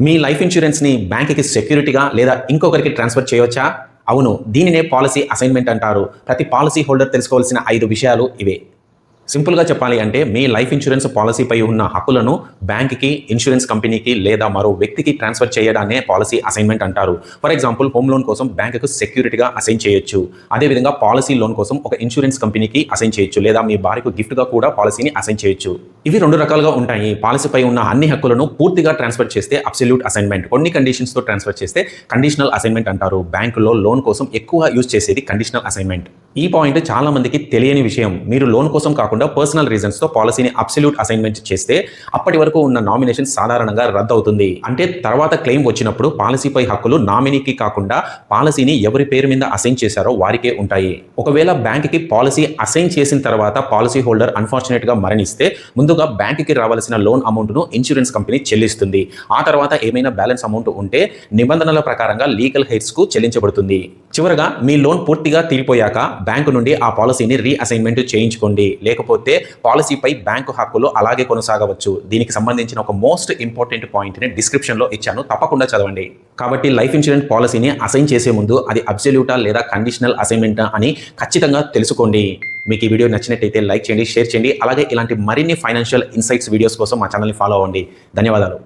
మీ life ఇన్సూరెన్స్‌ని బ్యాంక్‌కి సెక్యూరిటీగా లేదా ఇంకొకరికి ట్రాన్స్‌ఫర్ చేయవచ్చా? అవును. దీనినే పాలిసీ అసైన్‌మెంట్ అంటారు. ప్రతి పాలిసీ హోల్డర్ తెలుసుకోవాల్సిన 5 విషయాలు ఇవే. సింపుల్‌గా చెప్పాలి అంటే మీ లైఫ్ ఇన్సూరెన్స్ పాలిసీపై ఉన్న హక్కులను బ్యాంక్‌కి, ఇన్సూరెన్స్ కంపెనీకి లేదా మరో వ్యక్తికి ట్రాన్స్‌ఫర్ చేయడాన్నే పాలిసీ అసైన్‌మెంట్ అంటారు. ఫర్ ఎగ్జాంపుల్ హోమ్ లోన్ కోసం బ్యాంక్‌కు సెక్యూరిటీగా అసైన్ చేయొచ్చు. అదేవిధంగా పాలిసీ లోన్ కోసం ఒక ఇన్సూరెన్స్ కంపెనీకి అసైన్ చేయొచ్చు లేదా మీ భార్యకు గిఫ్ట్‌గా కూడా పాలిసీని అసైన్ చేయొచ్చు. ఇవి 2 రకాలుగా ఉంటాయి. పాలిసీపై ఉన్న అన్ని హక్కులను పూర్తిగా ట్రాన్స్‌ఫర్ చేస్తే అబ్సల్యూట్ అసైన్‌మెంట్. కొన్ని కండిషన్స్‌తో ట్రాన్స్‌ఫర్ చేస్తే కండిషనల్ అసైన్‌మెంట్ అంటారు. బ్యాంకులో లోన్ కోసం ఎక్కువ యూజ్ చేసేది కండిషనల్ అసైన్‌మెంట్. ఈ పాయింట్ చాలా మందికి తెలియని విషయం. మీరు లోన్ కోసం కాకుండా పర్సనల్ రీజన్స్‌తో పాలిసీని అబ్సల్యూట్ అసైన్‌మెంట్ చేస్తే అప్పటి వరకు ఉన్న నామినేషన్ సాధారణంగా రద్దు అవుతుంది. అంటే తర్వాత క్లెయిమ్ వచ్చినప్పుడు పాలిసీపై హక్కులు నామినీకి కాకుండా పాలిసీని ఎవరి పేరు మీద అసైన్ చేశారో వారికే ఉంటాయి. ఒకవేళ బ్యాంక్‌కి పాలిసీ అసైన్ చేసిన తర్వాత పాలిసీ హోల్డర్ అన్‌ఫార్చునేట్‌గా మరణిస్తే ముందుగా బ్యాంక్‌కి రావాల్సిన లోన్ అమౌంట్‌ను ఇన్సూరెన్స్ కంపెనీ చెల్లిస్తుంది. ఆ తర్వాత ఏమైనా బ్యాలెన్స్ అమౌంట్ ఉంటే నిబంధనల ప్రకారంగా లీగల్ హెడ్స్‌కు చెల్లించబడుతుంది. చివరగా మీ లోన్ పూర్తిగా తీరిపోయాక బ్యాంకు నుండి ఆ పాలసీని రీఅసైన్‌మెంట్ చేయించుకోండి. లేకపోతే పాలసీపై బ్యాంకు హక్కులు అలాగే కొనసాగవచ్చు. దీనికి సంబంధించిన ఒక మోస్ట్ ఇంపార్టెంట్ పాయింట్‌ని డిస్క్రిప్షన్‌లో ఇచ్చాను. తప్పకుండా చదవండి. కాబట్టి లైఫ్ ఇన్సూరెన్స్ పాలసీని అసైన్ చేసే ముందు అది అబ్సల్యూటా లేదా కండిషనల్ అసైన్‌మెంటా అని ఖచ్చితంగా తెలుసుకోండి. మీకు ఈ వీడియో నచ్చినట్టయితే లైక్ చేయండి, షేర్ చేయండి. అలాగే ఇలాంటి మరిన్ని ఫైనాన్షియల్ ఇన్సైట్స్ వీడియోస్ కోసం మా ఛానల్‌ని ఫాలో అవ్వండి. ధన్యవాదాలు.